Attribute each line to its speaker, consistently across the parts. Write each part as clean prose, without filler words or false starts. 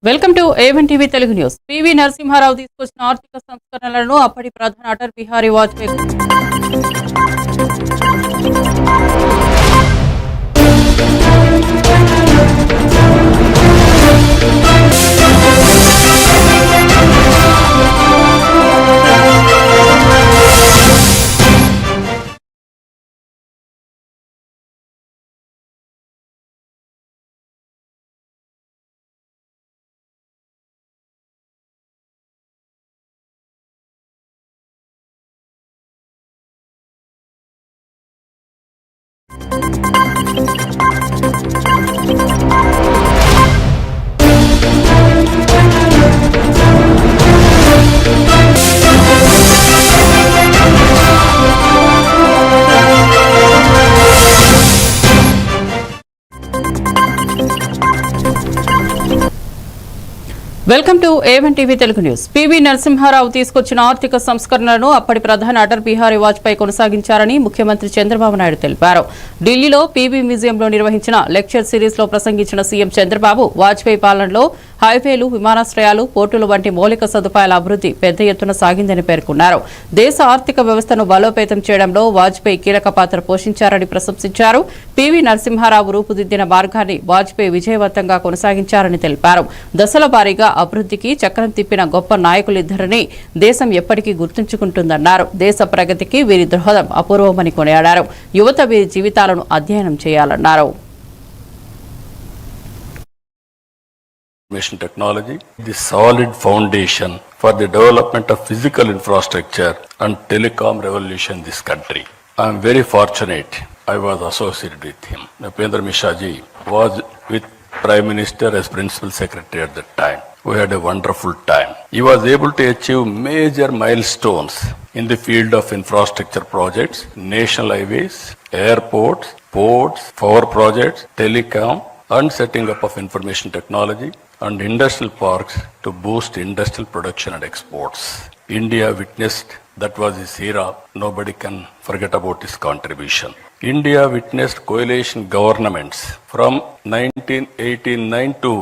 Speaker 1: Welcome to A1 TV Telugu news. PV Narasimha Rao తీసుకొచ్చిన ఆర్థిక సంస్కరణలను అప్పటి ప్రధాని Atal Bihari Vajpayee welcome to A1 TV Telugu news. PV Narasimha Rao తీసుకొచ్చిన ఆర్థిక సంస్కరణలను అప్పటి ప్రధాని అటల్ బిహారీ వాజ్పేయి కొనసాగించారని ముఖ్యమంత్రి చంద్రబాబు నాయుడు తెలిపారు. ఢిల్లీలో పివి మ్యూజియంలో నిర్వహించిన లెక్చర్ సిరీస్ లో ప్రసంగించిన సీఎం చంద్రబాబు వాజ్పేయి పాలనలో హైవేలు, విమానాశ్రయాలు, పోర్టులు వంటి మౌలిక సదుపాయాల అభివృద్ధి పెద్ద ఎత్తున సాగిందని పేర్కొన్నారు. దేశ ఆర్థిక వ్యవస్థను బలోపేతం చేయడంలో వాజ్పేయి కీలక పాత్ర పోషించారని ప్రశంసించారు. పివి నరసింహారావు రూపుదిద్దిన మార్గాన్ని వాజ్పేయి విజయవంతంగా కొనసాగించారని తెలిపారు. దశల వారీగా అభివృద్ధికి చక్రం తిప్పిన గొప్ప నాయకులిద్దరని దేశం ఎప్పటికీ గుర్తుంచుకుంటుందన్నారు. దేశ ప్రగతికి వీరి దృహదం అపూర్వమని కొనియాడారు. యువత వీరి జీవితాలను అధ్యయనం చేయాలన్నారు.
Speaker 2: Information technology, the solid foundation for the development of physical infrastructure and telecom revolution in this country. I am very fortunate I was associated with him. Upendra Mishra ji was with Prime Minister as Principal Secretary at that time. We had a wonderful time. He was able to achieve major milestones in the field of infrastructure projects, national highways, airports, ports, power projects, telecom, and setting up of information technology and industrial parks to boost industrial production and exports. India witnessed, that was his era, nobody can forget about his contribution. India witnessed coalition governments from 1989 to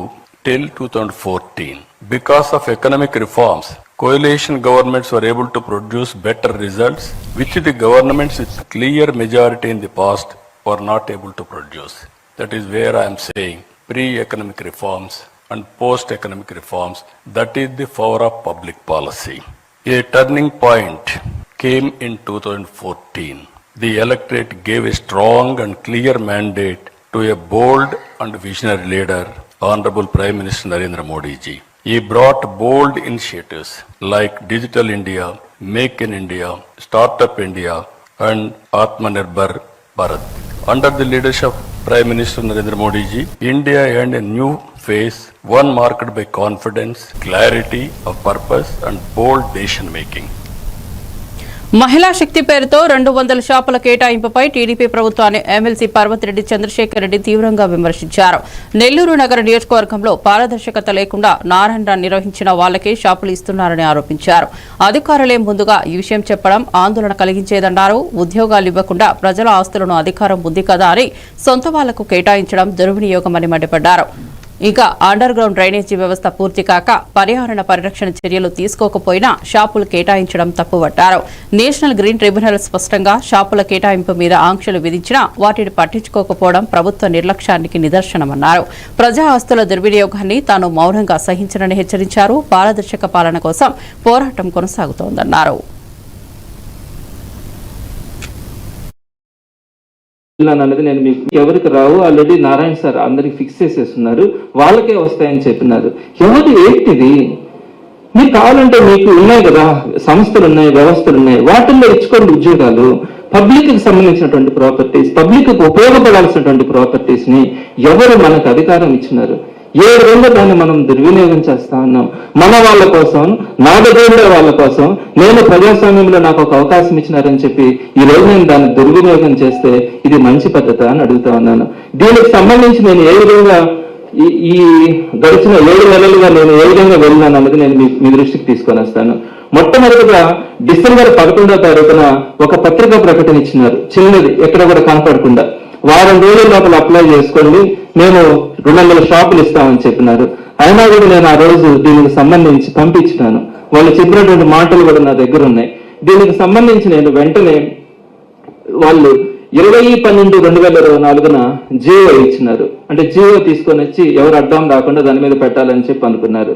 Speaker 2: till 2014. Because of economic reforms, coalition governments were able to produce better results, which the governments with clear majority in the past were not able to produce. That is where I am saying pre-economic reforms and post-economic reforms, that is the power of public policy. A turning point came in 2014. The electorate gave a strong and clear mandate to a bold and visionary leader, Honorable Prime Minister Narendra Modi ji. He brought bold initiatives like Digital India, Make in India, Startup India, and Atmanirbhar Bharat. Under the leadership of Prime Minister Narendra Modi ji, India earned a new phase, one marked by confidence, clarity of purpose, and bold decision making.
Speaker 1: మహిళా శక్తి పేరుతో 200 షాపుల కేటాయింపుపై TDP ప్రభుత్వాన్ని MLC Parvathireddy Chandrasekhar Reddy తీవ్రంగా విమర్శించారు. నెల్లూరు నగర నియోజకవర్గంలో పారదర్శకత లేకుండా నారాయణ నిర్వహించిన వాళ్లకే షాపులు ఇస్తున్నారని ఆరోపించారు. అధికారులే ముందుగా ఈ విషయం చెప్పడం ఆందోళన కలిగించేదన్నారు. ఉద్యోగాలు ఇవ్వకుండా ప్రజల ఆస్తులను అధికారం ఉంది కదా అని సొంత వాళ్లకు కేటాయించడం దుర్వినియోగమని మండిపడ్డారు. ఇంకా అండర్ గ్రౌండ్ డ్రైనేజీ వ్యవస్థ పూర్తి కాక పర్యావరణ పరిరక్షణ చర్యలు తీసుకోకపోయినా షాపులు కేటాయించడం తప్పుపట్టారు. నేషనల్ గ్రీన్ ట్రిబ్యునల్ స్పష్టంగా షాపుల కేటాయింపు మీద ఆంక్షలు విధించినా వాటిని పట్టించుకోకపోవడం ప్రభుత్వ నిర్లక్ష్యానికి నిదర్శనమన్నారు. ప్రజా ఆస్తుల దుర్వినియోగాన్ని తాను మౌనంగా సహించనని హెచ్చరించారు. పారదర్శక పాలన కోసం పోరాటం కొనసాగుతోందన్నారు.
Speaker 3: అన్నది నేను మీకు ఎవరికి రావు, ఆల్రెడీ నారాయణ సార్ అందరికి ఫిక్స్ చేసేస్తున్నారు, వాళ్ళకే వస్తాయని చెప్పినారు. ఎవరు ఏంటిది? మీకు కావాలంటే మీకు ఉన్నాయి కదా, సంస్థలు ఉన్నాయి, వ్యవస్థలు ఉన్నాయి, వాటిల్లో ఇచ్చుకోండి ఉద్యోగాలు. పబ్లిక్ కి సంబంధించినటువంటి ప్రాపర్టీస్, పబ్లిక్ కు ఉపయోగపడాల్సినటువంటి ప్రాపర్టీస్ ని ఎవరు మనకు అధికారం ఇచ్చినారు? 7 రోజుల్లో దాన్ని మనం దుర్వినియోగం చేస్తా ఉన్నాం. మన వాళ్ళ కోసం, నా దగ్గర వాళ్ళ కోసం, నేను ప్రజాస్వామ్యంలో నాకు ఒక అవకాశం ఇచ్చినారని చెప్పి ఈ రోజు నేను దాన్ని దుర్వినియోగం చేస్తే ఇది మంచి పద్ధతి అని అడుగుతా ఉన్నాను. దీనికి సంబంధించి నేను ఏ విధంగా ఈ గడిచిన 7 నెలలుగా నేను ఏ విధంగా వెళ్ళినాను అన్నది నేను మీ దృష్టికి తీసుకొని వస్తాను. మొట్టమొదటిగా డిసెంబర్ 11వ తారీఖున ఒక పత్రికా ప్రకటన ఇచ్చినారు, చిన్నది, ఎక్కడ కూడా కనపడకుండా. వారం రోజుల లోపల అప్లై చేసుకోండి, మేము 200 షాపులు ఇస్తామని చెప్పినారు. అయినా కూడా నేను ఆ రోజు దీనికి సంబంధించి పంపించినాను. వాళ్ళు చెప్పినటువంటి మాటలు కూడా నా దగ్గర ఉన్నాయి. దీనికి సంబంధించి నేను వెంటనే వాళ్ళు 20/12/2024 జియో ఇచ్చినారు. అంటే జియో తీసుకొని వచ్చి ఎవరు అడ్డం రాకుండా దాని మీద పెట్టాలని చెప్పి అనుకున్నారు.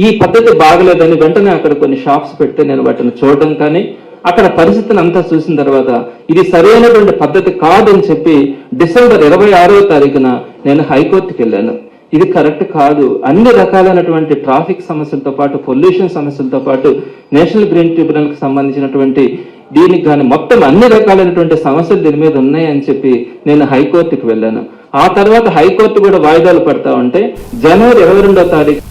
Speaker 3: ఈ పద్ధతి బాగలేదని వెంటనే అక్కడ కొన్ని షాప్స్ పెడితే నేను వాటిని చూడడం కానీ అక్కడ పరిస్థితిని అంతా చూసిన తర్వాత ఇది సరైనటువంటి పద్ధతి కాదని చెప్పి డిసెంబర్ 26వ తారీఖున నేను హైకోర్టుకి వెళ్ళాను. ఇది కరెక్ట్ కాదు, అన్ని రకాలైనటువంటి ట్రాఫిక్ సమస్యలతో పాటు పొల్యూషన్ సమస్యలతో పాటు నేషనల్ గ్రీన్ ట్రిబ్యునల్ కి సంబంధించినటువంటి దీనికి కానీ మొత్తం అన్ని రకాలైనటువంటి సమస్యలు దీని మీద ఉన్నాయని చెప్పి నేను హైకోర్టుకి వెళ్ళాను. ఆ తర్వాత హైకోర్టు కూడా వాయిదాలు పడతా ఉంటే జనవరి 22వ తారీఖు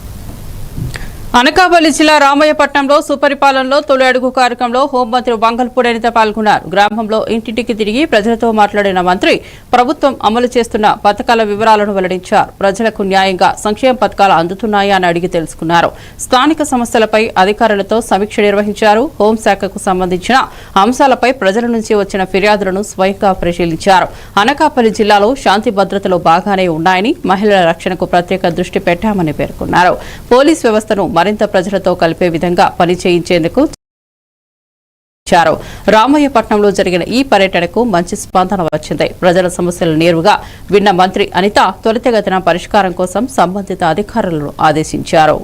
Speaker 1: అనకాపల్లి జిల్లా రామయ్యపట్నంలో సుపరిపాలనలో తొలి అడుగు కార్యక్రమంలో హోంమంత్రి వంగల్పూడి అనిత పాల్గొన్నారు. గ్రామంలో ఇంటింటికి తిరిగి ప్రజలతో మాట్లాడిన మంత్రి ప్రభుత్వం అమలు చేస్తున్న పథకాల వివరాలను వెల్లడించారు. ప్రజలకు న్యాయంగా సంక్షేమ పథకాలు అందుతున్నాయా అని అడిగి తెలుసుకున్నారు. స్థానిక సమస్యలపై అధికారులతో సమీక్ష నిర్వహించారు. హోంశాఖకు సంబంధించిన అంశాలపై ప్రజల నుంచి వచ్చిన ఫిర్యాదులను స్వయంగా పరిశీలించారు. అనకాపల్లి జిల్లాలో శాంతి భద్రతలు బాగానే ఉన్నాయని, మహిళల రక్షణకు ప్రత్యేక దృష్టి పెట్టామని పేర్కొన్నారు. పోలీస్ వ్యవస్థను మరింత ప్రజలతో కలిపే విధంగా పని చేయించేందుకు రామయ్యపట్నంలో జరిగిన ఈ పర్యటనకు మంచి స్పందన వచ్చింది. ప్రజల సమస్యలు నేరుగా విన్న మంత్రి అనిత త్వరితగతిన పరిష్కారం కోసం సంబంధిత అధికారులను ఆదేశించారు.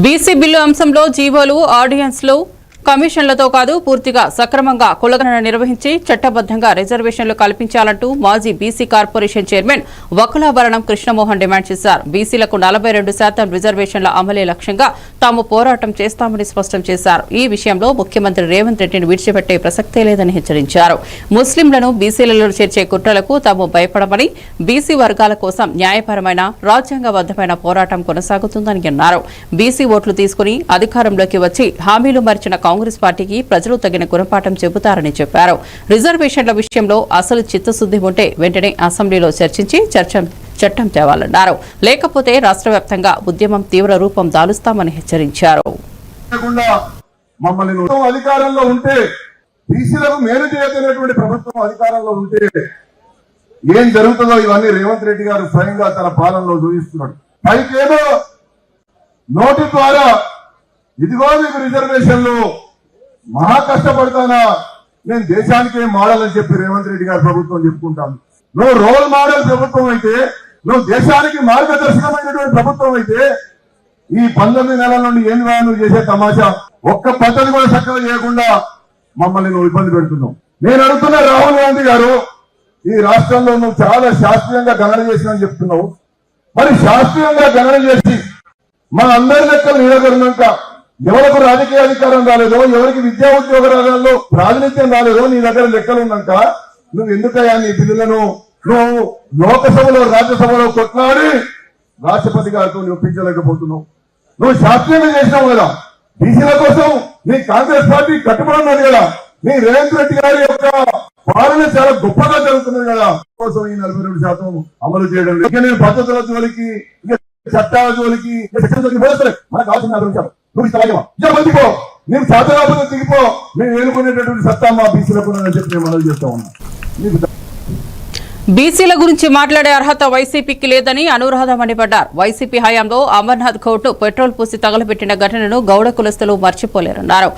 Speaker 1: బీసీ బిల్లు అంశంలో జీవోలు, ఆర్డినెన్స్లు, కమిషన్లతో కాదు పూర్తిగా సక్రమంగా కులగణన నిర్వహించి చట్టబద్దంగా రిజర్వేషన్లు కల్పించాలంటూ మాజీ BC corporation chairman Vakulabharanam Krishnamohan demand చేశారు. బీసీలకు 42% రిజర్వేషన్ల అమలే లక్ష్యంగా తాము పోరాటం చేస్తామని స్పష్టం చేశారు. ఈ విషయంలో ముఖ్యమంత్రి రేవంత్ రెడ్డిని విడిచిపెట్టే ప్రసక్తే లేదని హెచ్చరించారు. ముస్లింలను బీసీలలో చేర్చే కుట్రలకు తాము భయపడమని, బీసీ వర్గాల కోసం న్యాయపరమైన రాజ్యాంగబద్దమైన పోరాటం కొనసాగుతుందని అన్నారు. బీసీ ఓట్లు తీసుకుని అధికారంలోకి వచ్చి హామీలు మరిచిన కాంగ్రెస్ పార్టీకి ప్రజలు తగిన గుణపాఠం చెబుతారని చెప్పారు. రిజర్వేషన్ల విషయంలో అసలు చిత్తశుద్ది ఉంటే వెంటనే అసెంబ్లీలో చర్చించి చట్టం తేవాలన్నారు. లేకపోతే రాష్ట్ర వ్యాప్తంగా ఉద్యమం తీవ్ర రూపం దాలుస్తామని హెచ్చరించారు.
Speaker 4: అధికారంలో ఉంటే బీసీలకు మేలు చేయలేనటువంటి ప్రభుత్వం అధికారంలో ఉంటే ఏం జరుగుతుందో ఇవన్నీ రేవంత్ రెడ్డి గారు స్వయంగా తన పాలనలో చూపిస్తున్నాడు. పైకేదో నోటి ద్వారా ఇదిగో మీకు రిజర్వేషన్లు మహా కష్టపడతానా, నేను దేశానికే మోడల్ అని చెప్పి రేవంత్ రెడ్డి గారు ప్రభుత్వం చెప్పుకుంటాను. నువ్వు రోల్ మోడల్ ప్రభుత్వం అయితే, నువ్వు దేశానికి మార్గదర్శకమైనటువంటి ప్రభుత్వం అయితే ఈ 19 నెలల నుండి ఏం నువ్వు చేసే తమాషా ఒక్క పద్ధతి కూడా చక్కగా చేయకుండా మమ్మల్ని నువ్వు ఇబ్బంది పెడుతున్నావు. నేను అడుగుతున్నా రాహుల్ గాంధీ గారు, ఈ రాష్ట్రంలో నువ్వు చాలా శాస్త్రీయంగా గణన చేసినని చెప్తున్నావు. మరి శాస్త్రీయంగా గణన చేసి మన అందరి లెక్కలు నిలబడినాక ఎవరికి రాజకీయ అధికారం రాలేదో, ఎవరికి విద్యా ఉద్యోగ రంగాల్లో ప్రాతినిధ్యం రాలేదో నీ దగ్గర లెక్కలు ఉన్నాక నువ్వు ఎందుకయ్యా నీ బిల్లులను నువ్వు లోకసభలో రాజ్యసభలో కొట్లాడి రాష్ట్రపతి గారితో నువ్వు ఒప్పించలేకపోతున్నావు. నువ్వు శాస్త్రీయంగా చేసినావు కదా, బీసీల కోసం నీ కాంగ్రెస్ పార్టీ కట్టుబడి ఉన్నది కదా, నీ రేవంత్ రెడ్డి గారి యొక్క పాలన చాలా గొప్పగా జరుగుతున్నది కదా, కోసం ఈ 42% అమలు చేయడం. ఇక నేను పద్ధతుల జోలికి, చట్టాల జోలికి, మనకు కావాల్సిన నువ్వు ఇష్టపో, నేను చేతగాపో దిగిపో, మేము ఎన్నుకునేటటువంటి సత్తా మా బీసీలకు చెప్పి నేను మనవి చేస్తా ఉన్నా.
Speaker 1: బీసీల గురించి మాట్లాడే అర్హత వైసీపీకి లేదని అనురాధ మండిపడ్డారు. వైసీపీ హయాంలో అమర్నాథ్ గౌడ్ను పెట్రోల్ పూసి తగలబెట్టిన ఘటనను గౌడ కులస్తులు మర్చిపోలేరన్నారు.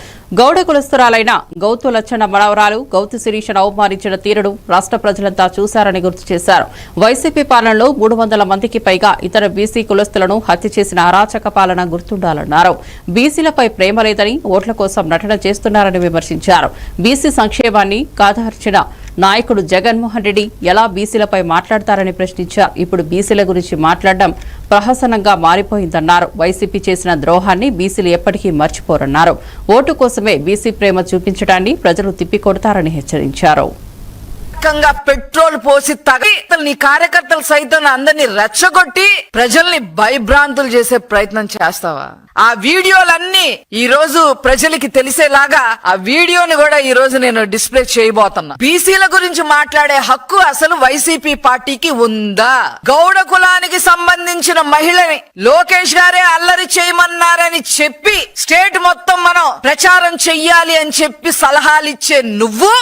Speaker 1: గౌడ కులస్తురాలైన గౌతు లచ్చన్న మనవరాలు గౌతు శిరీషను అవమానించిన తీరును రాష్ట్ర ప్రజలంతా చూశారని గుర్తు చేశారు. వైసీపీ పాలనలో 300 మందికి పైగా ఇతర బీసీ కులస్తులను హత్య చేసిన అరాచక పాలన గుర్తుండాలన్నారు. బీసీలపై ప్రేమ లేదని ఓట్ల కోసం నటన చేస్తున్నారని విమర్శించారు. బీసీ సంక్షేమాన్ని కాదార్చిన నాయకుడు జగన్మోహన్ రెడ్డి ఎలా బీసీలపై మాట్లాడతారని ప్రశ్నించారు. ఇప్పుడు బీసీల గురించి మాట్లాడడం ప్రహసనంగా మారిపోయిందన్నారు. వైసీపీ చేసిన ద్రోహాన్ని బీసీలు ఎప్పటికీ మర్చిపోరన్నారు. ఓటు కోసమే బీసీ ప్రేమ చూపించడాన్ని ప్రజలు తిప్పికొడతారని హెచ్చరించారు.
Speaker 5: పెట్రోల్ పోసి నీ కార్యకర్తలు సైతం అందరినీ రెచ్చగొట్టి ప్రజల్ని భయభ్రాంతులు చేసే ప్రయత్నం చేస్తావా? ఆ వీడియోలన్నీ ఈ రోజు ప్రజలకి తెలిసేలాగా ఆ వీడియోని కూడా ఈ రోజు నేను డిస్ప్లే చేయబోతున్నా. బీసీల గురించి మాట్లాడే హక్కు అసలు వైసీపీ పార్టీకి ఉందా? గౌడ కులానికి సంబంధించిన మహిళని లోకేష్ గారే అల్లరి చేయమన్నారని చెప్పి స్టేట్ మొత్తం మనం ప్రచారం చెయ్యాలి అని చెప్పి సలహాలు ఇచ్చే నువ్వు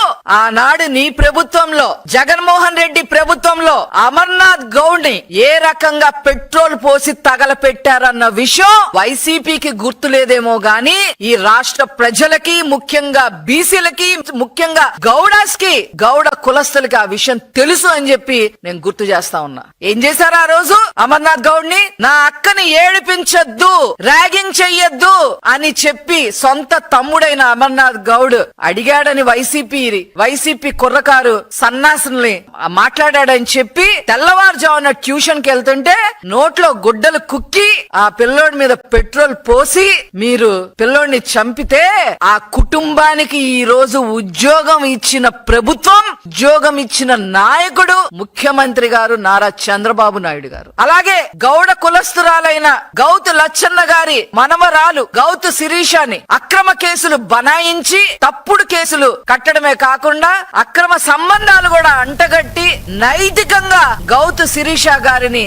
Speaker 5: ఆనాడు నీ ప్రభుత్వంలో జగన్మోహన్ రెడ్డి ప్రభుత్వంలో అమర్నాథ్ గౌడ్ ని ఏ రకంగా పెట్రోల్ పోసి తగలపెట్టారన్న విషయం వైసీపీకి గుర్తులేదేమో గాని ఈ రాష్ట్ర ప్రజలకి, ముఖ్యంగా బీసీలకి, ముఖ్యంగా గౌడాస్ కి, గౌడ కులస్తులకి ఆ విషయం తెలుసు అని చెప్పి నేను గుర్తు చేస్తా ఉన్నా. ఏం చేశారు ఆ రోజు అమర్నాథ్ గౌడ్ ని? నా అక్కని ఏడిపించొద్దు, ర్యాగింగ్ చెయ్యొద్దు అని చెప్పి సొంత తమ్ముడైన అమర్నాథ్ గౌడ్ అడిగాడని వైసీపీ కుర్రకారు సన్నాసుల్ని మాట్లాడాడని చెప్పి తెల్లవారుజామున ట్యూషన్ కి వెళ్తుంటే నోట్లో గుడ్డలు కుక్కి ఆ పిల్లోడి మీద పెట్రోల్ పోసి మీరు పిల్లోడిని చంపితే ఆ కుటుంబానికి ఈ రోజు ఉద్యోగం ఇచ్చిన ప్రభుత్వం, ఉద్యోగం ఇచ్చిన నాయకుడు ముఖ్యమంత్రి గారు నారా చంద్రబాబు నాయుడు గారు. అలాగే గౌడ కులస్తురాలైన గౌతు లచ్చన్న గారి మనవరాలు గౌతు శిరీషాని అక్రమ కేసులు బనాయించి తప్పుడు కేసులు కట్టడమే కాకుండా అక్రమ సంబంధాలు కూడా అంటగట్టి నైతికంగా గౌతు శిరీష గారిని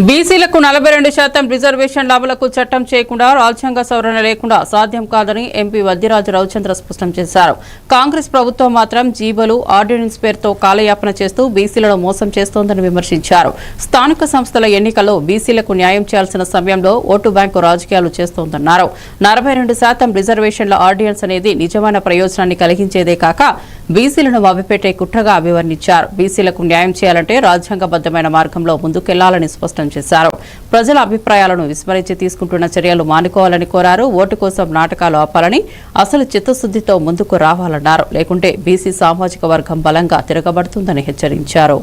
Speaker 1: బీసీలకు 42% రిజర్వేషన్ల అమలుకు చట్టం చేయకుండా రాజ్యాంగ సవరణ లేకుండా సాధ్యం కాదని ఎంపీ వద్దిరాజు రవిచంద్ర స్పష్టం చేశారు. కాంగ్రెస్ ప్రభుత్వం మాత్రం జీవోలు, ఆర్డినెన్స్ పేరుతో కాలయాపన చేస్తూ బీసీలను మోసం చేస్తోందని విమర్శించారు. స్థానిక సంస్థల ఎన్నికల్లో బీసీలకు న్యాయం చేయాల్సిన సమయంలో ఓటు బ్యాంకు రాజకీయాలు చేస్తోందన్నారు. 42% రిజర్వేషన్ల ఆర్డినెన్స్ అనేది నిజమైన ప్రయోజనాన్ని కలిగించేదే కాక బీసీలను మభ్యపెట్టే కుట్రగా అభివర్ణించారు. బీసీలకు న్యాయం చేయాలంటే రాజ్యాంగబద్దమైన మార్గంలో ముందుకెళ్లాలని స్పష్టం చేశారు. ప్రజల అభిప్రాయాలను విస్మరించి తీసుకుంటున్న చర్యలు మానుకోవాలని కోరారు. ఓటు కోసం నాటకాలు ఆపాలని, అసలు చిత్తశుద్దితో ముందుకు రావాలన్నారు. లేకుంటే బీసీ సామాజిక వర్గం బలంగా తిరగబడుతుందని హెచ్చరించారు.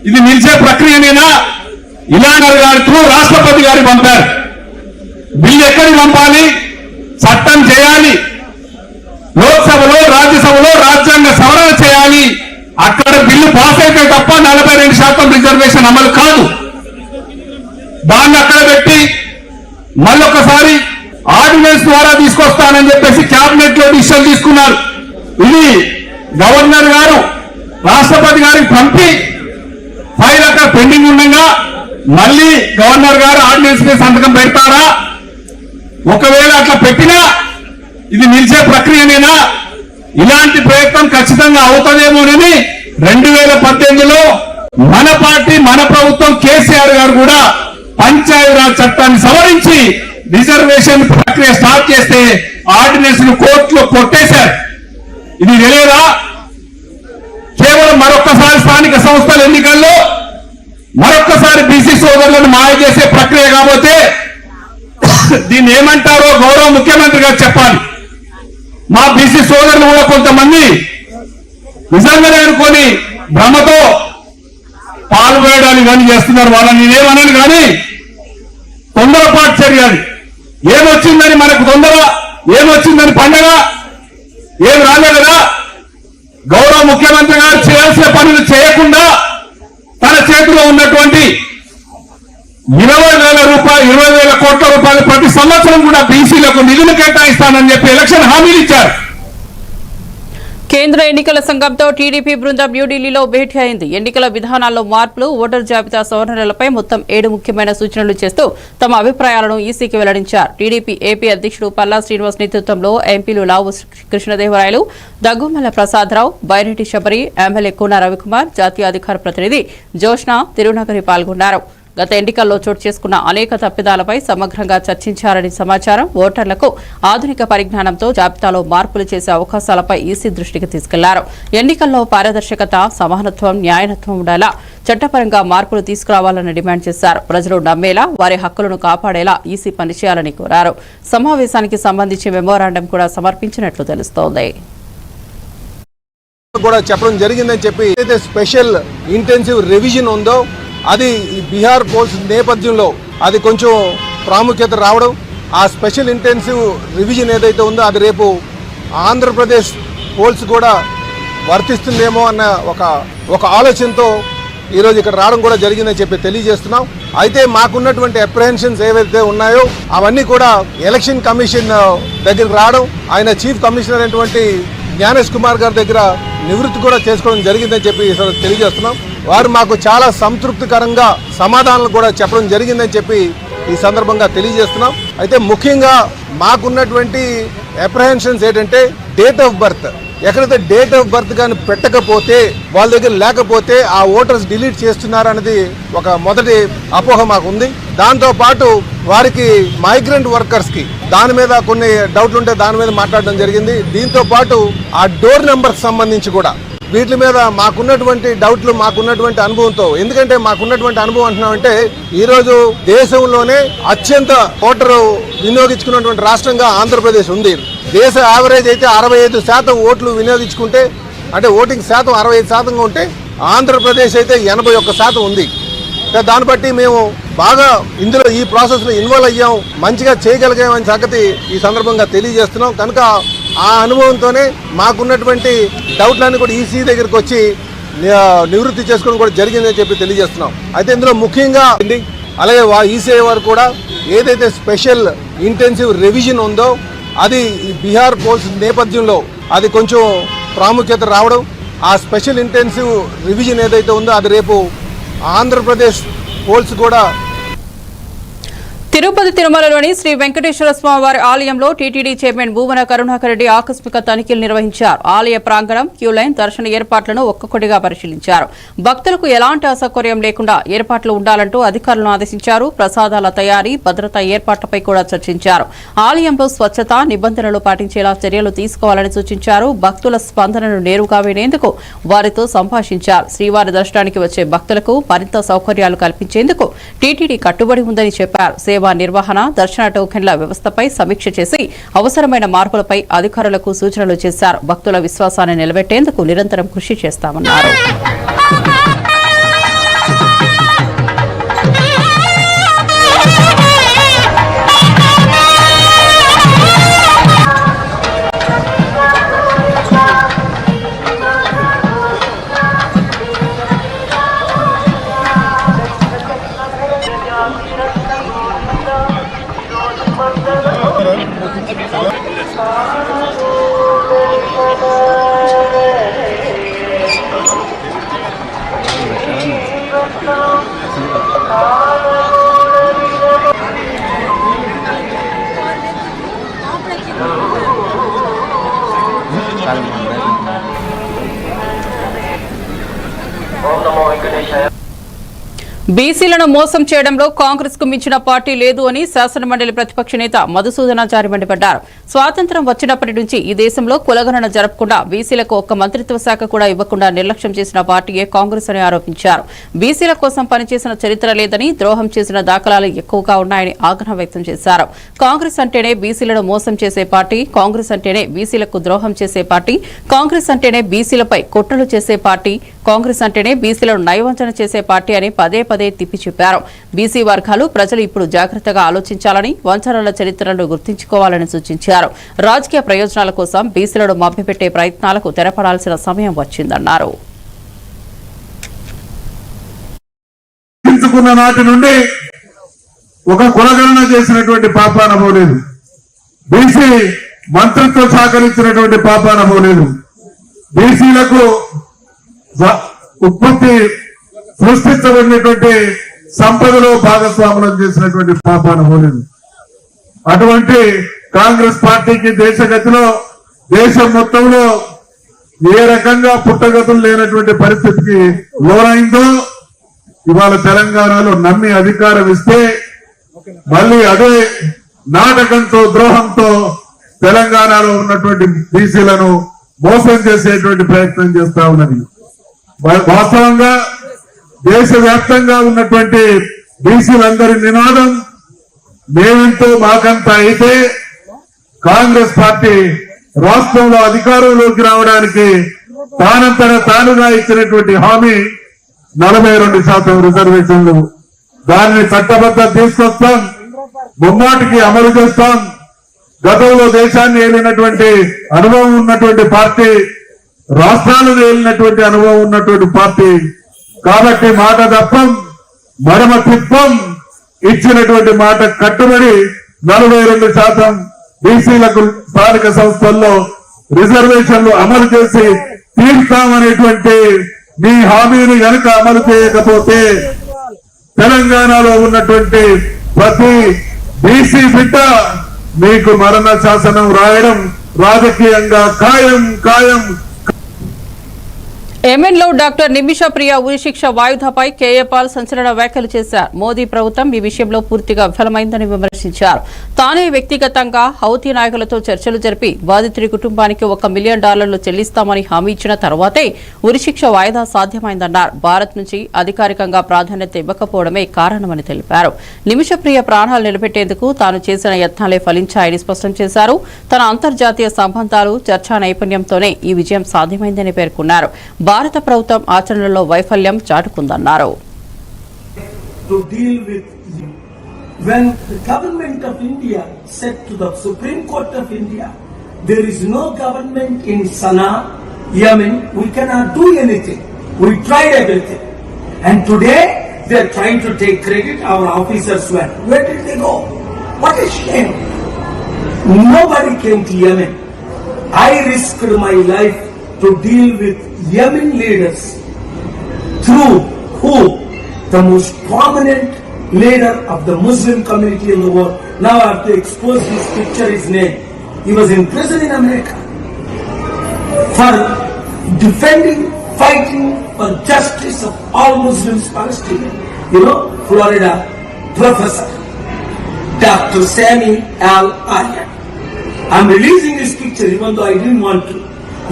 Speaker 6: ఇది నిలిచే ప్రక్రియనేనా? రాష్ట్రపతి గారు పంపారు. బిల్లు ఎక్కడికి పంపాలి? చట్టం చేయాలి. లోక్సభలో, రాజ్యసభలో రాజ్యాంగ సవరణ చేయాలి. అక్కడ బిల్లు పాస్ అయితే తప్ప 42% రిజర్వేషన్ అమలు కాదు. దాన్ని అక్కడ పెట్టి మళ్ళొకసారి ఆర్డినెన్స్ ద్వారా తీసుకొస్తానని చెప్పేసి కేబినెట్ లో డిసిషన్ తీసుకున్నారు. ఇది గవర్నర్ గారు రాష్ట్రపతి గారికి పంపి ఫైల్ అక్కడ పెండింగ్ ఉండగా మళ్ళీ గవర్నర్ గారు ఆర్డినెన్స్ మీద సంతకం పెడతారా? ఒకవేళ అట్లా పెట్టినా ఇది నిలిచే ప్రక్రియనేనా? ఇలాంటి ప్రయత్నం ఖచ్చితంగా అవుతుందేమోనని 2018లో మన పార్టీ, మన ప్రభుత్వం కేసీఆర్ గారు కూడా పంచాయతీరాజ్ చట్టాన్ని సవరించి రిజర్వేషన్ ప్రక్రియ స్టార్ట్ చేస్తే ఆర్డినెన్స్ ను కోర్టులో కొట్టేశారు. ఇది తెలియదా? కేవలం మరొక్కసారి స్థానిక సంస్థల ఎన్నికల్లో మరొక్కసారి బీసీ సోదరులను మాయ చేసే ప్రక్రియ కాబోతే దీన్ని ఏమంటారో గౌరవ ముఖ్యమంత్రి గారు చెప్పాలి. మా బీసీ సోదరులు కూడా కొంతమంది నిజంగానే అనుకొని భ్రమతో పాల్గొనడానికి కానీ చేస్తున్నారు. వాళ్ళని నేనేమన్నాను కానీ తొందరపాటు చర్య. ఏమొచ్చిందని మనకు తొందర, ఏమొచ్చిందని పండగ, ఏం రాలే కదా. గౌరవ ముఖ్యమంత్రి గారు చేయాల్సిన పనులు చేయకుండా తన చేతిలో ఉన్నటువంటి 20,000 కోట్ల రూపాయలు ప్రతి సంవత్సరం కూడా బీసీలకు నిధులు కేటాయిస్తానని చెప్పి ఎలక్షన్ హామీలు ఇచ్చారు.
Speaker 1: కేంద్ర ఎన్నికల సంఘంతో టీడీపీ బృందం న్యూఢిల్లీలో భేటీ అయింది. ఎన్నికల విధానాల్లో మార్పులు, ఓటర్ జాబితా సవరణలపై మొత్తం 7 ముఖ్యమైన సూచనలు చేస్తూ తమ అభిప్రాయాలను ఈసీకి వెల్లడించారు. టీడీపీ ఏపీ అధ్యక్షుడు పల్లా శ్రీనివాస్ నేతృత్వంలో ఎంపీలు లావు కృష్ణదేవరాయలు, దగ్గుమల్ల ప్రసాదరావు, బైరెడ్డి శబరి, ఎమ్మెల్యే కూన రవికుమార్, జాతీయ అధికార ప్రతినిధి జోష్నా తిరునగరి పాల్గొన్నారు. గత ఎన్నికల్లో చోటు చేసుకున్న అనేక తప్పిదాలపై సమగ్రంగా చర్చించారని సమాచారం. ఓటర్లకు ఆధునిక పరిజ్ఞానంతో జాబితాలో మార్పులు చేసే అవకాశాలపై ఈసీ దృష్టికి తీసుకెళ్లారు. ఎన్నికల్లో పారదర్శకత, సమానత్వం, న్యాయనత్వం ఉండాలా, చట్టపరంగా మార్పులు తీసుకురావాలని డిమాండ్ చేశారు. ప్రజలు నమ్మేలా, వారి హక్కులను కాపాడేలా ఈసీ పనిచేయాలని కోరారు. సమావేశానికి సంబంధించి మెమోరాండం కూడా సమర్పించినట్లు తెలుస్తోంది.
Speaker 7: కూడా చెప్పడం జరిగిందని చెప్పి ఏదైతే స్పెషల్ ఇంటెన్సివ్ రివిజన్ ఉందో అది బీహార్ పోల్స్ నేపథ్యంలో అది కొంచెం ప్రాముఖ్యత రావడం, ఆ స్పెషల్ ఇంటెన్సివ్ రివిజన్ ఏదైతే ఉందో అది రేపు ఆంధ్రప్రదేశ్ పోల్స్ కూడా వర్తిస్తుందేమో అన్న ఒక ఆలోచనతో ఈరోజు ఇక్కడ రావడం కూడా జరిగిందని చెప్పి తెలియజేస్తున్నాం. అయితే మాకున్నటువంటి అప్రహెన్షన్స్ ఏవైతే ఉన్నాయో అవన్నీ కూడా ఎలక్షన్ కమిషన్ దగ్గరికి రావడం, ఆయన చీఫ్ కమిషనర్ అయినటువంటి జ్ఞానేష్ కుమార్ గారి దగ్గర నివృత్తి కూడా చేసుకోవడం జరిగిందని చెప్పి తెలియజేస్తున్నాం. వారు మాకు చాలా సంతృప్తికరంగా సమాధానాలు కూడా చెప్పడం జరిగిందని చెప్పి ఈ సందర్భంగా తెలియజేస్తున్నాం. అయితే ముఖ్యంగా మాకున్నటువంటి అప్రహెన్షన్స్ ఏంటంటే డేట్ ఆఫ్ బర్త్, ఎక్కడైతే డేట్ ఆఫ్ బర్త్ కానీ పెట్టకపోతే, వాళ్ళ దగ్గర లేకపోతే ఆ ఓటర్స్ డిలీట్ చేస్తున్నారనేది ఒక మొదటి అపోహ మాకు ఉంది. దాంతో పాటు వారికి మైగ్రెంట్ వర్కర్స్ కి దాని మీద కొన్ని డౌట్లు ఉంటే దాని మీద మాట్లాడడం జరిగింది. దీంతో పాటు ఆ డోర్ నెంబర్ సంబంధించి కూడా వీటి మీద మాకున్నటువంటి డౌట్లు, మాకున్నటువంటి అనుభవంతో, ఎందుకంటే మాకున్నటువంటి అనుభవం అంటున్నామంటే ఈరోజు దేశంలోనే అత్యంత ఓటరు వినియోగించుకున్నటువంటి రాష్ట్రంగా ఆంధ్రప్రదేశ్ ఉంది. దేశ యావరేజ్ అయితే 65% ఓట్లు వినియోగించుకుంటే, అంటే ఓటింగ్ శాతం 65%గా ఉంటే ఆంధ్రప్రదేశ్ అయితే 81% ఉంది. దాన్ని బట్టి మేము బాగా ఇందులో ఈ ప్రాసెస్లో ఇన్వాల్వ్ అయ్యాం, మంచిగా చేయగలిగామని సంగతి ఈ సందర్భంగా తెలియజేస్తున్నాం. కనుక ఆ అనుభవంతోనే మాకున్నటువంటి డౌట్లన్నీ కూడా ఈసీ దగ్గరికి వచ్చి నివృత్తి చేసుకోవడం కూడా జరిగిందని చెప్పి తెలియజేస్తున్నాం. అయితే ఇందులో ముఖ్యంగా అలాగే ఈసీ వారు కూడా ఏదైతే స్పెషల్ ఇంటెన్సివ్ రివిజన్ ఉందో అది బీహార్ పోల్స్ నేపథ్యంలో అది కొంచెం ప్రాముఖ్యత రావడం, ఆ స్పెషల్ ఇంటెన్సివ్ రివిజన్ ఏదైతే ఉందో అది రేపు ఆంధ్రప్రదేశ్ పోల్స్ కూడా.
Speaker 1: తిరుపతి తిరుమలలోని శ్రీ వెంకటేశ్వర స్వామివారి ఆలయంలో టీటీడీ చైర్మన్ భూమన కరుణాకర్ రెడ్డి ఆకస్మిక తనిఖీలు నిర్వహించారు. ఆలయ ప్రాంగణం, క్యూలైన్, దర్శన ఏర్పాట్లను ఒక్కొక్కటిగా పరిశీలించారు. భక్తులకు ఎలాంటి అసౌకర్యం లేకుండా ఏర్పాట్లు ఉండాలంటూ అధికారులను ఆదేశించారు. ప్రసాదాల తయారీ, భద్రతా ఏర్పాట్లపై కూడా చర్చించారు. ఆలయంలో స్వచ్ఛత నిబంధనలు పాటించేలా చర్యలు తీసుకోవాలని సూచించారు. భక్తుల స్పందనను నేరుగా వినేందుకు వారితో సంభాషించారు. శ్రీవారి దర్శనానికి వచ్చే భక్తులకు మరింత సౌకర్యాలు కల్పించేందుకు టీటీడీ కట్టుబడి ఉందని చెప్పారు. సేవా నిర్వహణ, దర్శన టోకెన్ల వ్యవస్థపై సమీక్ష చేసి అవసరమైన మార్పులపై అధికారులకు సూచనలు చేశారు. భక్తుల విశ్వాసాన్ని నిలబెట్టేందుకు నిరంతరం కృషి చేస్తామన్నారు. బీసీలను మోసం చేయడంలో కాంగ్రెస్ కు మించిన పార్టీ లేదు అని శాసనమండలి ప్రతిపక్ష నేత మధుసూదనాచారి మండిపడ్డారు. స్వాతంత్ర్యం వచ్చినప్పటి నుంచి ఈ దేశంలో కులగణన జరపకుండా బీసీలకు ఒక్క మంత్రిత్వ శాఖ కూడా ఇవ్వకుండా నిర్లక్ష్యం చేసిన పార్టీయే కాంగ్రెస్ అని ఆరోపించారు. బీసీల కోసం పనిచేసిన చరిత్ర లేదని, ద్రోహం చేసిన దాఖలాలు ఎక్కువగా ఉన్నాయని ఆగ్రహం వ్యక్తం చేశారు. కాంగ్రెస్ అంటేనే బీసీలను మోసం చేసే పార్టీ, కాంగ్రెస్ అంటేనే బీసీలకు ద్రోహం చేసే పార్టీ, కాంగ్రెస్ అంటేనే బీసీలపై కుట్రలు చేసే పార్టీ, కాంగ్రెస్ అంటేనే బీసీలను నయవంచన చేసే పార్టీ అని పదే పదే తిప్పి చెప్పారు. బీసీ వర్గాలు ప్రజలు ఇప్పుడు జాగ్రత్తగా ఆలోచించాలని, వంచనల చరిత్రను గుర్తుంచుకోవాలని సూచించారు. రాజకీయ ప్రయోజనాల కోసం బీసీలను మభ్యపెట్టే ప్రయత్నాలకు తెరపడాల్సిన సమయం వచ్చిందన్నారు.
Speaker 4: నాటి నుండి ఒక కులగణన చేసినటువంటి పాపాన పోలేదు, బీసీ మంత్రిత్వ శాఖ ఇచ్చినటువంటి పాపాన పోలేదు. బీసీలకు ఉత్పత్తి సృష్టించబడినటువంటి సంపదలో భాగస్వాములను చేసినటువంటి పాపాన పోలేదు. అటువంటి కాంగ్రెస్ పార్టీకి దేశగతిలో దేశం మొత్తంలో ఏ రకంగా పుట్టగతులు లేనటువంటి పరిస్థితికి లోనైందో ఇవాళ తెలంగాణలో నమ్మి అధికారం ఇస్తే మళ్ళీ అదే నాటకంతో ద్రోహంతో తెలంగాణలో ఉన్నటువంటి బీసీలను మోసం చేసేటువంటి ప్రయత్నం చేస్తా ఉన్నది. వాస్తవంగా దేశవ్యాప్తంగా ఉన్నటువంటి బీసీలందరి నినాదం మేమెంతో మాకంత అయితే కాంగ్రెస్ పార్టీ రాష్ట్రంలో అధికారంలోకి రావడానికి తానంతట తానుగా ఇచ్చినటువంటి హామీ 42% రిజర్వేషన్లు. దానిని చట్టబద్ధ తీసుకొస్తాం, ముమ్మాటికి అమలు చేస్తాం. గతంలో దేశాన్ని ఏలినటువంటి అనుభవం ఉన్నటువంటి పార్టీ, రాష్ట్రాలను ఏలినటువంటి అనుభవం ఉన్నటువంటి పార్టీ కాబట్టి మాట తప్పం, మడమ తిప్పం. ఇచ్చినటువంటి మాట కట్టుబడి 42% బీసీలకు స్థానిక సంస్థల్లో రిజర్వేషన్లు అమలు చేసి తీర్చామనేటువంటి మీ హామీని గనుక అమలు చేయకపోతే తెలంగాణలో ఉన్నటువంటి ప్రతి బీసీ బిడ్డ మీకు మరణ శాసనం రాయడం రాజకీయంగా ఖాయం.
Speaker 1: ఏమెన్లో డాక్టర్ నిమిష ప్రియ ఉరిశిక్ష వాయిదాపై కేఏ పాల్ సంచలన వ్యాఖ్యలు చేశారు. మోదీ ప్రభుత్వం ఈ విషయంలో పూర్తిగా విఫలమైందని విమర్శించారు. తానే వ్యక్తిగతంగా హౌతీ నాయకులతో చర్చలు జరిపి బాధితుడి కుటుంబానికి $1 మిలియన్ చెల్లిస్తామని హామీ ఇచ్చిన తర్వాతే ఉరిశిక్ష వాయిదా సాధ్యమైందన్నారు. భారత్ నుంచి అధికారికంగా ప్రాధాన్యత ఇవ్వకపోవడమే కారణమని తెలిపారు. నిమిష ప్రియ ప్రాణాలు నిలబెట్టేందుకు తాను చేసిన యత్నాలే ఫలించాయని స్పష్టం చేశారు. తన అంతర్జాతీయ సంబంధాలు చర్చా నైపుణ్యంతోనే ఈ విజయం సాధ్యమైందని పేర్కొన్నారు. భారత ప్రభుత్వం ఆచరణలో వైఫల్యం చాటుకుందన్నారు.
Speaker 8: When the government of India said to the Supreme Court of India, there is no government in Sana'a, Yemen, we cannot do anything. We tried everything. And today they are trying to take credit, our officers went. Where did they go? What a shame. Nobody came to Yemen. I risked my life to deal with Yemen leaders through who? The most prominent leader of the Muslim community in the world. Now I have to expose his picture, his name. He was in prison in America for defending, fighting for justice of all Muslims, Palestinians. You know, Florida professor, Dr. Sami Al-Aryan. I'm releasing this picture even though I didn't want to.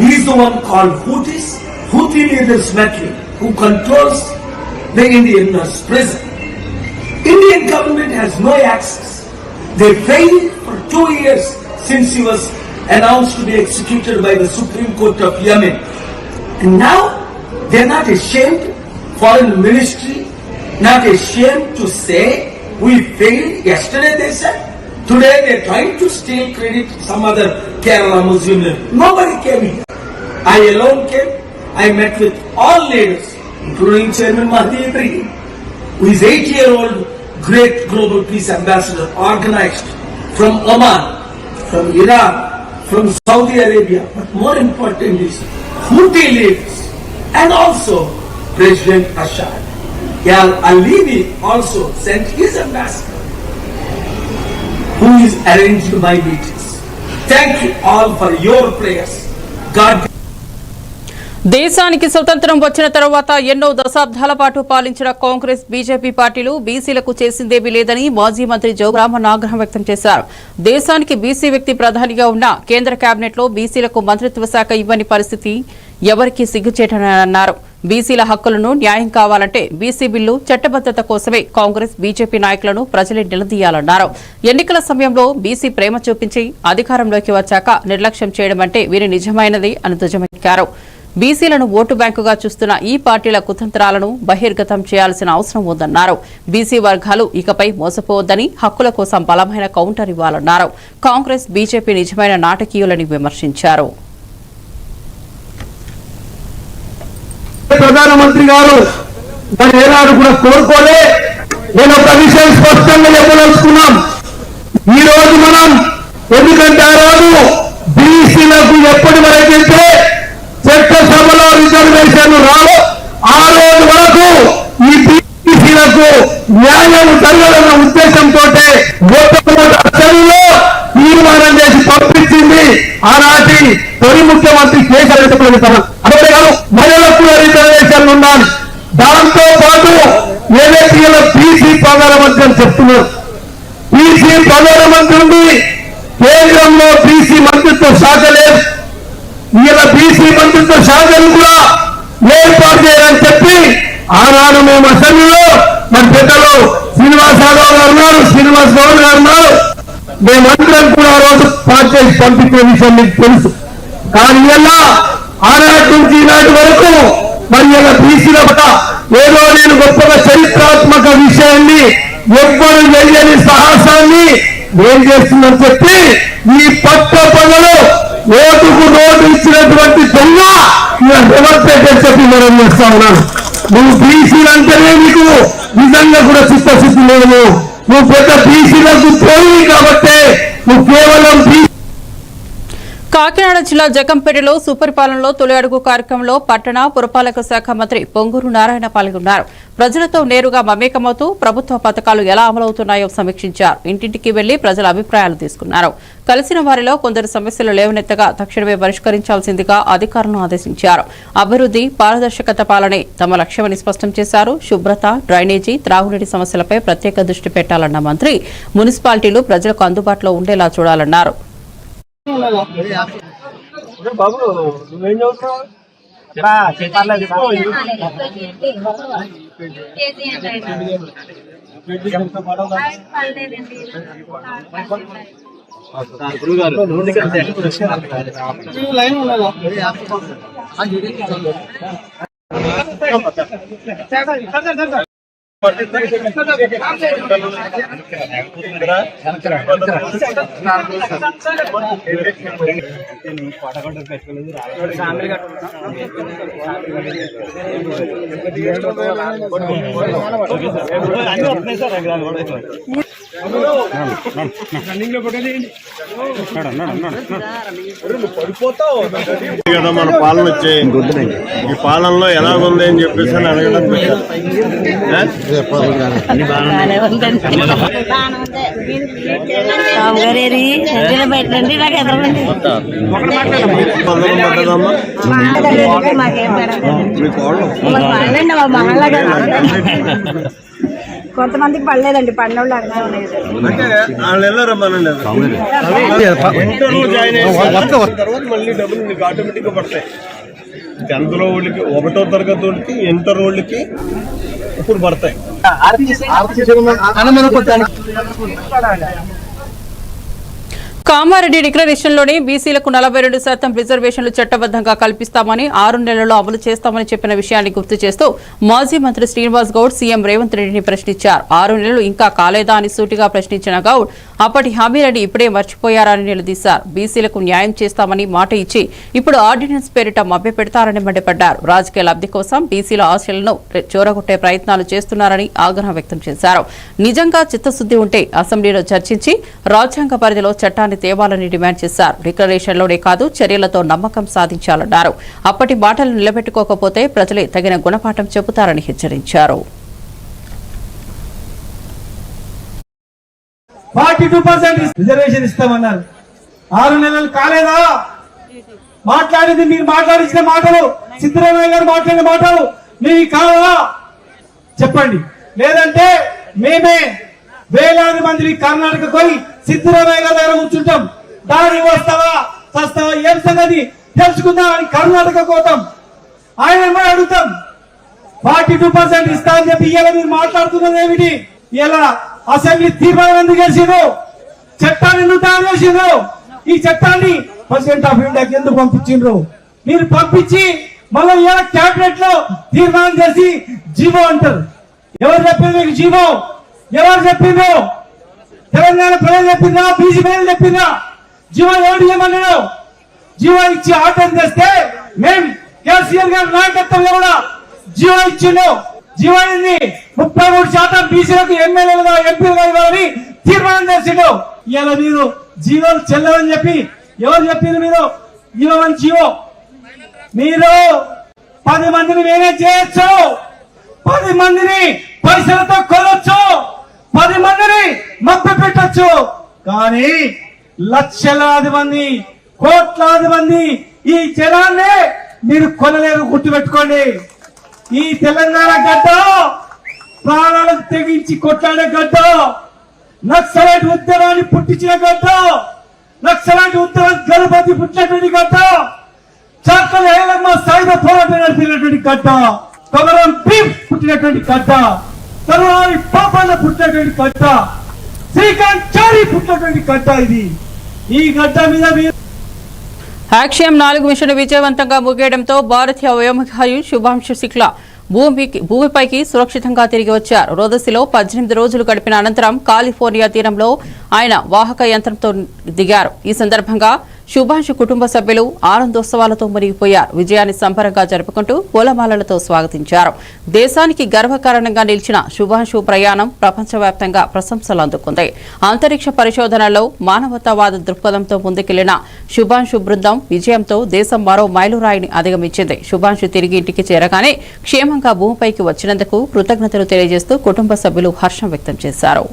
Speaker 8: He is the one called Houthis. Houthi leaders met me, who controls the Indian prison. Indian government has no access. They failed for 2 years since he was announced to be executed by the Supreme Court of Yemen. And now they're not ashamed, foreign ministry, not ashamed to say, we failed. Yesterday they said, today they're trying to steal credit to some other Kerala Muslim leader. Nobody came here. I alone came. I met with all leaders, including Chairman Mahdi Ibrahim, who is 8-year-old great global peace ambassador, organized from Oman, from Iran, from Saudi Arabia, but more important is Houthi leaders, and also President Assad. Al-Alibi also sent his ambassador, who is arranged my meetings. Thank you all for your prayers. God.
Speaker 1: దేశానికి స్వతంత్రం వచ్చిన తర్వాత ఎన్నో దశాబ్దాల పాటు పాలించిన Congress BJP పార్టీలు బీసీలకు చేసిందేమీ లేదని మాజీ మంత్రి జోగురామన్ ఆగ్రహం వ్యక్తం చేశారు. దేశానికి బీసీ వ్యక్తి ప్రధానిగా ఉన్న కేంద్ర కేబినెట్లో బీసీలకు మంత్రిత్వ శాఖ ఇవ్వని పరిస్థితి ఎవరికీ సిగ్గుచేటని అన్నారు. బీసీల హక్కులను న్యాయం కావాలంటే బీసీ బిల్లు చట్టబద్దత కోసమే కాంగ్రెస్ బీజేపీ నాయకులను ప్రజలే నిలదీయాలన్నారు. ఎన్నికల సమయంలో బీసీ ప్రేమ చూపించి అధికారంలోకి వచ్చాక నిర్లక్ష్యం చేయడం అంటే వీరి నిజమైనది అని ధ్వజమెక్కారు. బీసీలను ఓటు బ్యాంకుగా చూస్తున్న ఈ పార్టీల కుతంత్రాలను బహిర్గతం చేయాల్సిన అవసరం ఉందన్నారు. బీసీ వర్గాలు ఇకపై మోసపోవద్దని, హక్కుల కోసం బలమైన కౌంటర్ ఇవ్వాలన్నారు. కాంగ్రెస్ బీజేపీ నిజమైన నాటకీయులని విమర్శించారు.
Speaker 6: ప్రధానమంత్రి గారు దాన్ని ఏనాడు కూడా కోరుకోలే. నేను ఒక విషయం స్పష్టంగా చెప్పదలుచుకున్నాం. ఈ రోజు మనం ఎందుకంటే ఆ రోజు బీసీలకు ఎప్పటి వరకైతే చట్టసభలో రిజర్వేషన్ రావు, ఆ రోజు వరకు ఈ బీసీలకు న్యాయం జరగాలన్న ఉద్దేశంతో మొట్టమొదటి అసెంబ్లీలో తీర్మానం చేసి పంపించింది ఆనాటి తొలి ముఖ్యమంత్రి కేసీఆర్. అదే కాదు, మహిళలకు కూడా రిజర్వేషన్లు ఉండాలి. దాంతో పాటు ఏదైతే బీసీ ప్రధానమంత్రి అని చెప్తున్నారు, బీసీ ప్రధానమంత్రి ఉంది, కేంద్రంలో బీసీ మంత్రిత్వ శాఖ లేదు. ఇలా బీసీ మంత్రిత్వ శాఖను కూడా ఏర్పాటు చేయాలని చెప్పి ఆనాడు మేము అసెంబ్లీలో మన పెద్దలు శ్రీనివాస్ యాదవ్ గారు ఉన్నారు, శ్రీనివాస్ గౌడ్ గారు ఉన్నారు, మేమందరం కూడా ఆ రోజు పాస్ చేసి పంపించిన విషయం మీకు తెలుసు. కానీ ఇలా ఆనాటి నుంచి ఈనాటి వరకు మరి ఇలా బీసీల ఏదో నేను గొప్పగా చరిత్రాత్మక విషయాన్ని ఎవ్వరు చేయని సాహసాన్ని ఏం చేస్తుందని చెప్పి ఈ పట్ట పనులు ఓటుకు నోటు ఇచ్చినటువంటి దొంగ రేవంత్ చెప్పి మనం చేస్తా ఉన్నాను. నువ్వు బీసీలంటేనే నీకు నిజంగా కూడా చిత్తశుద్ధి లేదు. నువ్వు పెద్ద బీసీలకు పోయి కాబట్టి నువ్వు కేవలం
Speaker 1: కాకినాడ జిల్లా జగంపేటలో సుపరిపాలనలో తొలి అడుగు కార్యక్రమంలో పట్టణ పురపాలక శాఖ మంత్రి పొంగూరు నారాయణ పాల్గొన్నారు. ప్రజలతో నేరుగా మమేకమవుతూ ప్రభుత్వ పథకాలు ఎలా అమలవుతున్నాయో సమీక్షించారు. ఇంటింటికి వెళ్లి ప్రజల అభిప్రాయాలు తీసుకున్నారు. కలిసిన వారిలో కొందరు సమస్యలు లేవనెత్తగా తక్షణమే పరిష్కరించాల్సిందిగా అధికారులను ఆదేశించారు. అభివృద్ది, పారదర్శకత పాలనే తమ లక్ష్యమని స్పష్టం చేశారు. శుభ్రత, డ్రైనేజీ, త్రాగునీటి సమస్యలపై ప్రత్యేక దృష్టి పెట్టాలన్న మంత్రి మున్సిపాలిటీలు ప్రజలకు అందుబాటులో ఉండేలా చూడాలన్నారు.
Speaker 9: బాబు నువ్వేం చదువుతావు?
Speaker 10: కదా మన పాలన వచ్చే ఈ పాలనలో ఎలాగుంది అని చెప్పేసి అని అడగడం
Speaker 11: కొంతమందికి పడలేదండి, పడినోళ్ళు
Speaker 10: అంటే వాళ్ళు వెళ్ళారమ్మానండి. ఇంటర్వ్యూ జాయిన్ అయిన తర్వాత మళ్ళీ డబ్బులు మీకు ఆటోమేటిక్ గా పడతాయి. 10th లో వాళ్ళకి 1వ తరగతి వాళ్ళకి ఇంటర్ వాళ్ళకి ఇప్పుడు పడతాయి.
Speaker 1: కామారెడ్డి డిక్లరేషన్లోని బీసీలకు 42% రిజర్వేషన్లు చట్టబద్దంగా కల్పిస్తామని 6 నెలల్లో అమలు చేస్తామని చెప్పిన విషయాన్ని గుర్తు చేస్తూ మాజీ మంత్రి శ్రీనివాస్ గౌడ్ సీఎం రేవంత్ రెడ్డిని ప్రశ్నించారు. 6 నెలలు ఇంకా కాలేదా అని సూటిగా ప్రశ్నించిన గౌడ్ అప్పటి హామీలని ఇప్పుడే మర్చిపోయారని నిలదీశారు. బీసీలకు న్యాయం చేస్తామని మాట ఇచ్చి ఇప్పుడు ఆర్డినెన్స్ పేరిట మభ్యపెడతారని మండిపడ్డారు. రాజకీయ లబ్ధి కోసం బీసీల ఆశలను చోరగొట్టే ప్రయత్నాలు చేస్తున్నారని ఆగ్రహం వ్యక్తం చేశారు. నిజంగా చిత్తశుద్ది ఉంటే అసెంబ్లీలో చర్చించి రాజ్యాంగ పరిధిలో చట్టాన్ని తేవాలని డిమాండ్ చేశారు. డిక్లరేషన్లోనే కాదు చర్యలతో నమ్మకం సాధించాలన్నారు. అప్పటి మాటలు నిలబెట్టుకోకపోతే ప్రజలే తగిన గుణపాఠం చెబుతారని హెచ్చరించారు.
Speaker 8: 42% రిజర్వేషన్ ఇస్తామన్నారు. 6 నెలలు కాలేదా? మాట్లాడింది మీరు మాట్లాడించిన మాటలు, సిద్ధరామయ్య గారు మాట్లాడిన మాటలు మీకు కావాలా చెప్పండి. లేదంటే మేమే వేలాది మంది కర్ణాటక పోయి సిద్ధరామయ్య గారి దగ్గర కూర్చుంటాం. దారి వస్తావా చస్తావా ఏం సంగతి తెలుసుకుందాం అని కర్ణాటక పోతాం. ఆయన అడుగుతాం 42% ఇస్తా అని చెప్పి ఇలా మీరు మాట్లాడుతున్నది ఏమిటి? ఇలా అసెంబ్లీ తీర్మానం ఎందుకు చేసిండ్రు? చట్టాన్ని ఎందుకు తయారు చేసిండ్రు? ఈ చట్టాన్ని ప్రెసిడెంట్ ఆఫ్ ఇండియాకి ఎందుకు పంపించిండ్రు? మీరు పంపించి మళ్ళీ ఇలా క్యాబినెట్ లో తీర్మానం చేసి జీవో అంటారు. ఎవరు చెప్పింది మీకు జీవో? ఎవరు చెప్పిండ్రు? తెలంగాణ ప్రజలు చెప్పిందా? బీసీ ప్రజలు చెప్పిందా? జీవో ఎవరు చేయమన్నాడు? జీవో ఇచ్చి ఆర్డర్ చేస్తే మేము కేసీఆర్ గారి నాయకత్వంలో కూడా జీవో ఇచ్చిండు. జీవో అయింది 33% బీసీలకు ఎమ్మెల్యేలుగా ఎంపీలుగా ఇవ్వాలని తీర్మానం చేసిండు. ఇలా మీరు జీవోలు చెల్లవని చెప్పి ఎవరు చెప్పింది? మీరు ఇవ్వమని జీవో మీరు 10 మందిని మేనేజ్ చేయొచ్చు, 10 మందిని పైసలతో కొనొచ్చు, 10 మందిని మభ్య పెట్టొచ్చు. కానీ లక్షలాది మంది, కోట్లాది మంది ఈ జనాన్నే మీరు కొనలేరు. గుర్తుపెట్టుకోండి, ఈ తెలంగాణ గడ్డ ప్రాణాలకు తెగించి కొట్లాడే గడ్డ, నక్సలైట్ ఉద్యమాన్ని పుట్టించిన గడ్డ, నక్సలైట్ ఉద్యమాన్ని గణపతి పుట్టినటువంటి గడ్డ, చాకల ఏలమ్మ సాయుధ పోరాటం నడిపినటువంటి గడ్డ, కొమరం భీం పుట్టినటువంటి గడ్డ, తరువారి పాపన్న పుట్టినటువంటి గడ్డ, శ్రీకాంత్ చారి పుట్టినటువంటి గడ్డ. ఇది ఈ గడ్డ మీద మీరు
Speaker 1: యాక్షన్ 4 మిషన్ విజయవంతంగా ముగియడంతో భారతీయ వ్యోమగామి శుభాంశు శుక్లా భూమిపైకి సురక్షితంగా తిరిగి వచ్చారు. రోదసిలో 18 రోజులు గడిపిన అనంతరం కాలిఫోర్నియా తీరంలో ఆయన వాహక యంత్రంతో దిగారు. ఈ సందర్భంగా శుభాంశు కుటుంబ సభ్యులు ఆనందోత్సవాలతో మునిగిపోయారు. విజయాన్ని సంబరంగా జరుపుకుంటూ పూలమాలలతో స్వాగతించారు. దేశానికి గర్వకారణంగా నిలిచిన శుభాంశు ప్రయాణం ప్రపంచవ్యాప్తంగా ప్రశంసలు అందుకుంది. అంతరిక్ష పరిశోధనలో మానవతావాద దృక్పథంతో ముందుకెళ్లిన శుభాంశు బృందం విజయంతో దేశం మరో మైలురాయిని అధిగమించింది. శుభాంశు తిరిగి ఇంటికి చేరగానే క్షేమంగా భూమిపైకి వచ్చినందుకు కృతజ్ఞతలు తెలియజేస్తూ కుటుంబ సభ్యులు హర్షం వ్యక్తం చేశారు.